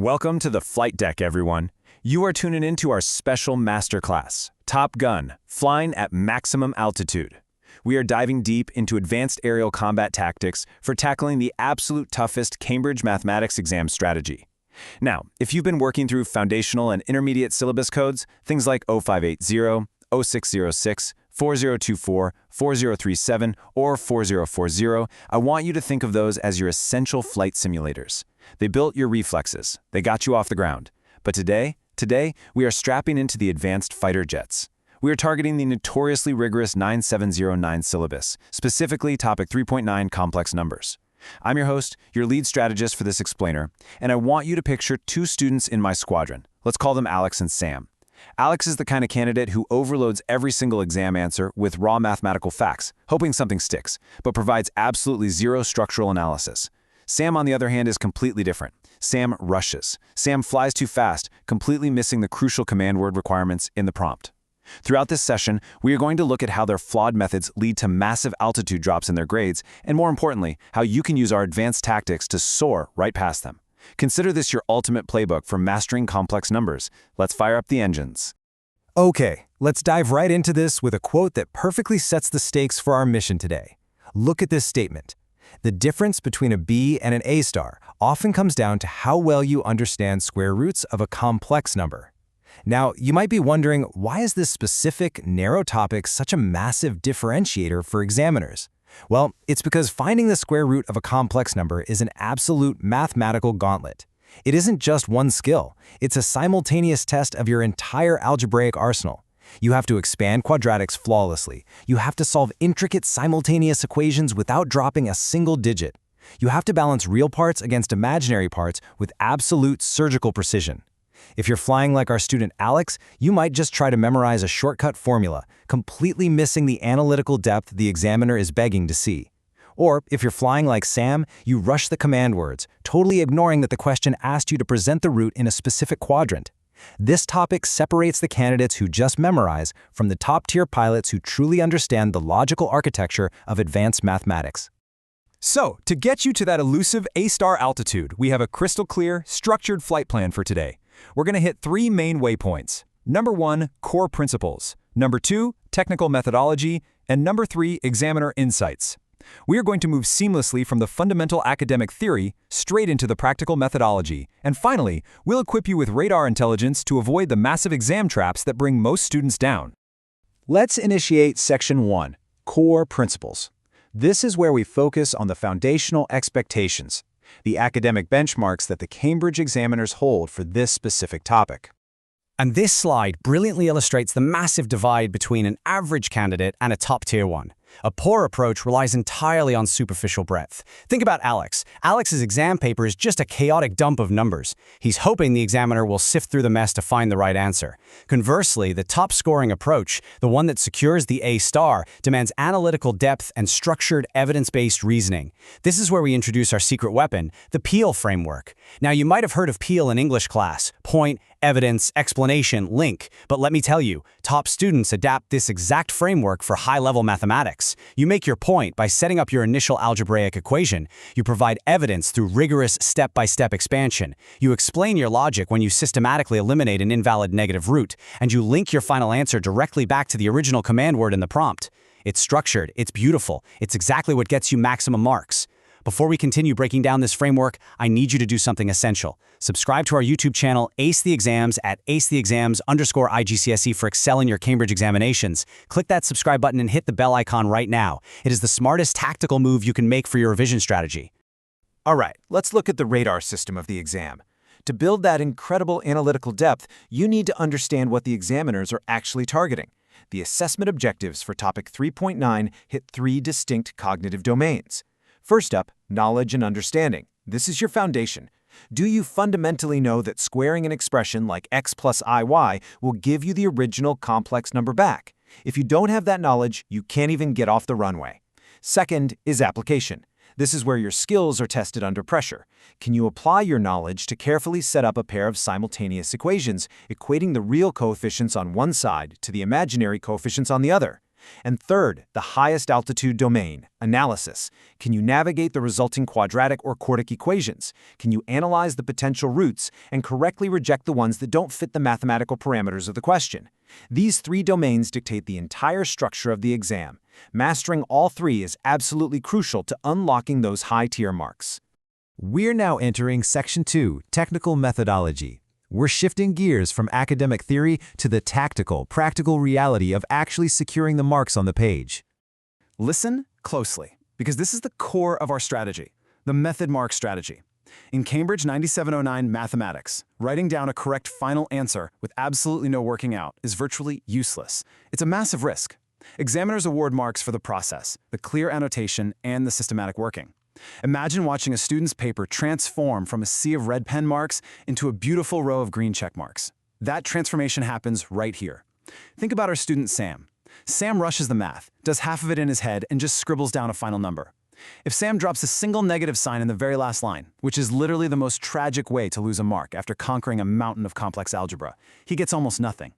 Welcome to the flight deck, everyone. You are tuning into our special masterclass, Top Gun, Flying at Maximum Altitude. We are diving deep into advanced aerial combat tactics for tackling the absolute toughest Cambridge mathematics exam strategy. Now, if you've been working through foundational and intermediate syllabus codes, things like 0580, 0606, 4024, 4037, or 4040, I want you to think of those as your essential flight simulators. They built your reflexes. They got you off the ground. But today, we are strapping into the advanced fighter jets. We are targeting the notoriously rigorous 9709 syllabus, specifically Topic 3.9 complex numbers. I'm your host, your lead strategist for this explainer, and I want you to picture two students in my squadron. Let's call them Alex and Sam. Alex is the kind of candidate who overloads every single exam answer with raw mathematical facts, hoping something sticks, but provides absolutely zero structural analysis. Sam, on the other hand, is completely different. Sam rushes. Sam flies too fast, completely missing the crucial command word requirements in the prompt. Throughout this session, we are going to look at how their flawed methods lead to massive altitude drops in their grades, and more importantly, how you can use our advanced tactics to soar right past them. Consider this your ultimate playbook for mastering complex numbers. Let's fire up the engines. Okay, let's dive right into this with a quote that perfectly sets the stakes for our mission today. Look at this statement. The difference between a B and an A star often comes down to how well you understand square roots of a complex number. Now, you might be wondering, why is this specific, narrow topic such a massive differentiator for examiners? Well, it's because finding the square root of a complex number is an absolute mathematical gauntlet. It isn't just one skill, it's a simultaneous test of your entire algebraic arsenal. You have to expand quadratics flawlessly. You have to solve intricate simultaneous equations without dropping a single digit. You have to balance real parts against imaginary parts with absolute surgical precision. If you're flying like our student Alex, you might just try to memorize a shortcut formula, completely missing the analytical depth the examiner is begging to see. Or, if you're flying like Sam, you rush the command words, totally ignoring that the question asked you to present the route in a specific quadrant. This topic separates the candidates who just memorize from the top-tier pilots who truly understand the logical architecture of advanced mathematics. So, to get you to that elusive A-star altitude, we have a crystal-clear, structured flight plan for today. We're going to hit three main waypoints. Number 1, core principles. Number 2, technical methodology. And number 3, examiner insights. We are going to move seamlessly from the fundamental academic theory straight into the practical methodology. And finally, we'll equip you with radar intelligence to avoid the massive exam traps that bring most students down. Let's initiate Section 1, Core Principles. This is where we focus on the foundational expectations, the academic benchmarks that the Cambridge examiners hold for this specific topic. And this slide brilliantly illustrates the massive divide between an average candidate and a top-tier one. A poor approach relies entirely on superficial breadth. Think about Alex. Alex's exam paper is just a chaotic dump of numbers. He's hoping the examiner will sift through the mess to find the right answer. Conversely, the top-scoring approach, the one that secures the A-star, demands analytical depth and structured, evidence-based reasoning. This is where we introduce our secret weapon, the Peel framework. Now, you might have heard of Peel in English class: point, evidence, explanation, link. But let me tell you, top students adapt this exact framework for high-level mathematics. You make your point by setting up your initial algebraic equation. You provide evidence through rigorous step-by-step expansion. You explain your logic when you systematically eliminate an invalid negative root, and you link your final answer directly back to the original command word in the prompt. It's structured, it's beautiful, it's exactly what gets you maximum marks. Before we continue breaking down this framework, I need you to do something essential. Subscribe to our YouTube channel, Ace the Exams, at acetheexams_IGCSE for excel in your Cambridge examinations. Click that subscribe button and hit the bell icon right now. It is the smartest tactical move you can make for your revision strategy. All right, let's look at the radar system of the exam. To build that incredible analytical depth, you need to understand what the examiners are actually targeting. The assessment objectives for Topic 3.9 hit three distinct cognitive domains. First up, knowledge and understanding. This is your foundation. Do you fundamentally know that squaring an expression like x plus iy will give you the original complex number back? If you don't have that knowledge, you can't even get off the runway. Second is application. This is where your skills are tested under pressure. Can you apply your knowledge to carefully set up a pair of simultaneous equations, equating the real coefficients on one side to the imaginary coefficients on the other? And third, the highest altitude domain, analysis. Can you navigate the resulting quadratic or quartic equations? Can you analyze the potential roots and correctly reject the ones that don't fit the mathematical parameters of the question? These three domains dictate the entire structure of the exam. Mastering all three is absolutely crucial to unlocking those high-tier marks. We're now entering Section 2, Technical Methodology. We're shifting gears from academic theory to the tactical, practical reality of actually securing the marks on the page. Listen closely, because this is the core of our strategy, the method mark strategy. In Cambridge 9709 Mathematics, writing down a correct final answer with absolutely no working out is virtually useless. It's a massive risk. Examiners award marks for the process, the clear annotation, and the systematic working. Imagine watching a student's paper transform from a sea of red pen marks into a beautiful row of green check marks. That transformation happens right here. Think about our student Sam. Sam rushes the math, does half of it in his head, and just scribbles down a final number. If Sam drops a single negative sign in the very last line, which is literally the most tragic way to lose a mark after conquering a mountain of complex algebra, he gets almost nothing.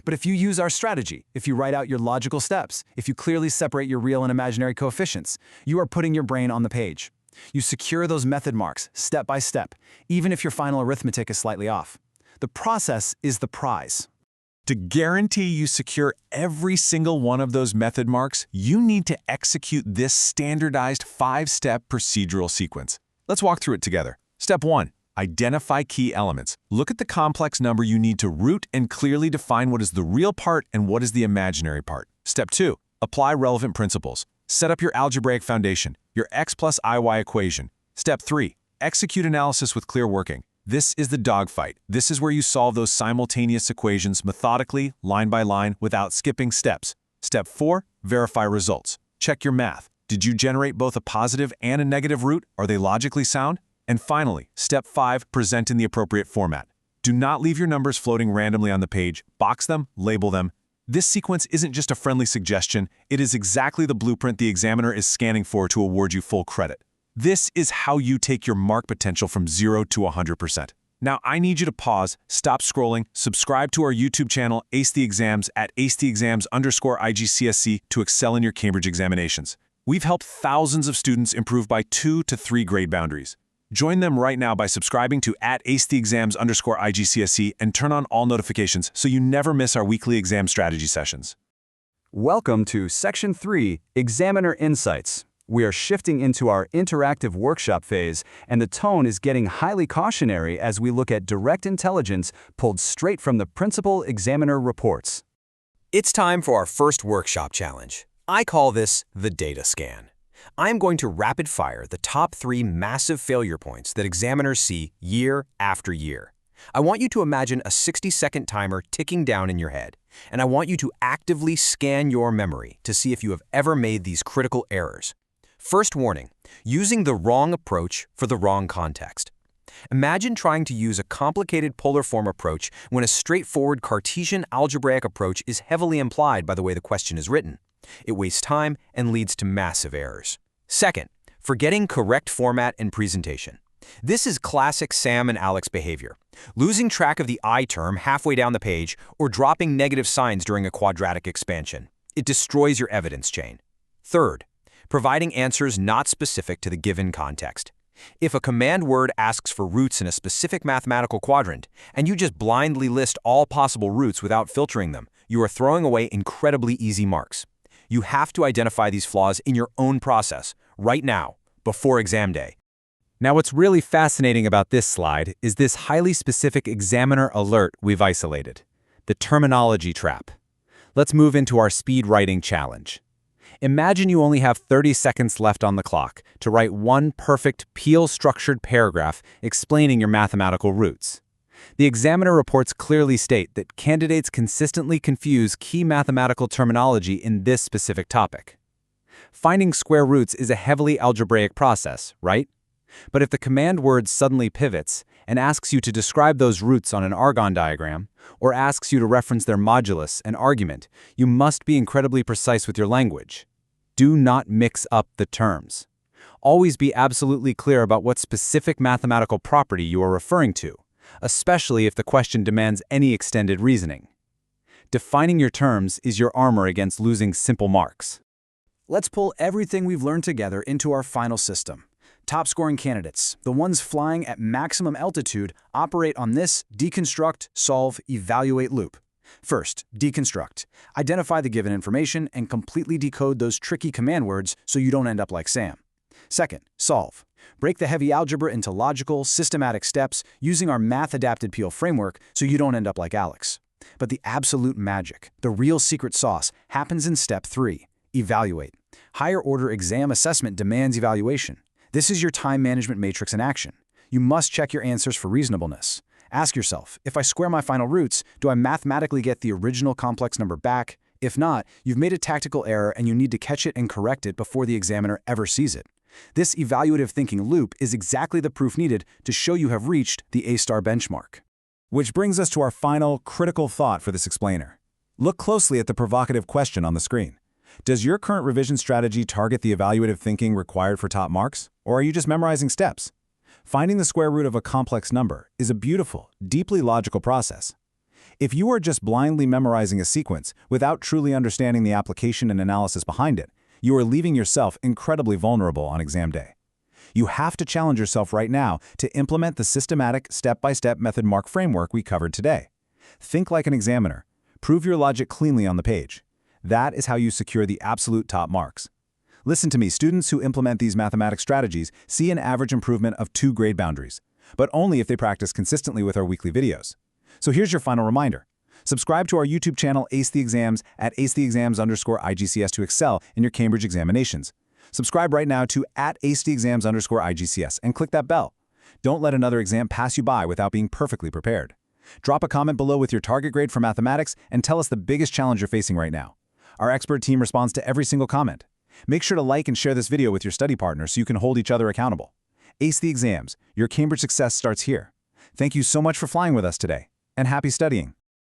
But if you use our strategy, if you write out your logical steps, if you clearly separate your real and imaginary coefficients, you are putting your brain on the page. You secure those method marks step by step, even if your final arithmetic is slightly off. The process is the prize. To guarantee you secure every single one of those method marks, you need to execute this standardized 5-step procedural sequence. Let's walk through it together. Step 1. Identify key elements. Look at the complex number you need to root and clearly define what is the real part and what is the imaginary part. Step 2. Apply relevant principles. Set up your algebraic foundation, your x plus iy equation. Step 3. Execute analysis with clear working. This is the dogfight. This is where you solve those simultaneous equations methodically, line by line, without skipping steps. Step 4. Verify results. Check your math. Did you generate both a positive and a negative root? Are they logically sound? And finally, Step 5. Present in the appropriate format. Do not leave your numbers floating randomly on the page. Box them, label them. This sequence isn't just a friendly suggestion, it is exactly the blueprint the examiner is scanning for to award you full credit. This is how you take your mark potential from 0 to 100%. Now, I need you to pause, stop scrolling, subscribe to our YouTube channel, Ace the Exams at acetheexams_IGCSE to excel in your Cambridge examinations. We've helped thousands of students improve by 2 to 3 grade boundaries. Join them right now by subscribing to @acetheexams_IGCSE and turn on all notifications so you never miss our weekly exam strategy sessions. Welcome to Section 3, Examiner Insights. We are shifting into our interactive workshop phase, and the tone is getting highly cautionary as we look at direct intelligence pulled straight from the principal examiner reports. It's time for our first workshop challenge. I call this the data scan. I'm going to rapid fire the top 3 massive failure points that examiners see year after year. I want you to imagine a 60-second timer ticking down in your head, and I want you to actively scan your memory to see if you have ever made these critical errors. First warning, using the wrong approach for the wrong context. Imagine trying to use a complicated polar form approach when a straightforward Cartesian algebraic approach is heavily implied by the way the question is written. It wastes time and leads to massive errors. Second, forgetting correct format and presentation. This is classic Sam and Alex behavior. Losing track of the I term halfway down the page or dropping negative signs during a quadratic expansion. It destroys your evidence chain. Third, providing answers not specific to the given context. If a command word asks for roots in a specific mathematical quadrant, and you just blindly list all possible roots without filtering them, you are throwing away incredibly easy marks. You have to identify these flaws in your own process, right now, before exam day. Now, what's really fascinating about this slide is this highly specific examiner alert we've isolated, the terminology trap. Let's move into our speed writing challenge. Imagine you only have 30 seconds left on the clock to write one perfect, peel-structured paragraph explaining your mathematical roots. The examiner reports clearly state that candidates consistently confuse key mathematical terminology in this specific topic. Finding square roots is a heavily algebraic process, right? But if the command word suddenly pivots and asks you to describe those roots on an Argonne diagram, or asks you to reference their modulus and argument, you must be incredibly precise with your language. Do not mix up the terms. Always be absolutely clear about what specific mathematical property you are referring to, especially if the question demands any extended reasoning. Defining your terms is your armor against losing simple marks. Let's pull everything we've learned together into our final system. Top-scoring candidates, the ones flying at maximum altitude, operate on this deconstruct, solve, evaluate loop. First, deconstruct. Identify the given information and completely decode those tricky command words so you don't end up like Sam. Second, solve. Break the heavy algebra into logical, systematic steps using our math-adapted Peel framework so you don't end up like Alex. But the absolute magic, the real secret sauce, happens in step 3, evaluate. Higher-order exam assessment demands evaluation. This is your time management matrix in action. You must check your answers for reasonableness. Ask yourself, if I square my final roots, do I mathematically get the original complex number back? If not, you've made a tactical error and you need to catch it and correct it before the examiner ever sees it. This evaluative thinking loop is exactly the proof needed to show you have reached the A-star benchmark. Which brings us to our final critical thought for this explainer. Look closely at the provocative question on the screen. Does your current revision strategy target the evaluative thinking required for top marks, or are you just memorizing steps? Finding the square root of a complex number is a beautiful, deeply logical process. If you are just blindly memorizing a sequence without truly understanding the application and analysis behind it, you are leaving yourself incredibly vulnerable on exam day. You have to challenge yourself right now to implement the systematic, step-by-step method mark framework we covered today. Think like an examiner. Prove your logic cleanly on the page. That is how you secure the absolute top marks. Listen to me, students who implement these mathematics strategies see an average improvement of 2 grade boundaries, but only if they practice consistently with our weekly videos. So here's your final reminder. Subscribe to our YouTube channel Ace the Exams at acetheexams_IGCS to excel in your Cambridge examinations. Subscribe right now to @acetheexams_IGCS and click that bell. Don't let another exam pass you by without being perfectly prepared. Drop a comment below with your target grade for mathematics and tell us the biggest challenge you're facing right now. Our expert team responds to every single comment. Make sure to like and share this video with your study partner so you can hold each other accountable. Ace the Exams, your Cambridge success starts here. Thank you so much for flying with us today, and happy studying.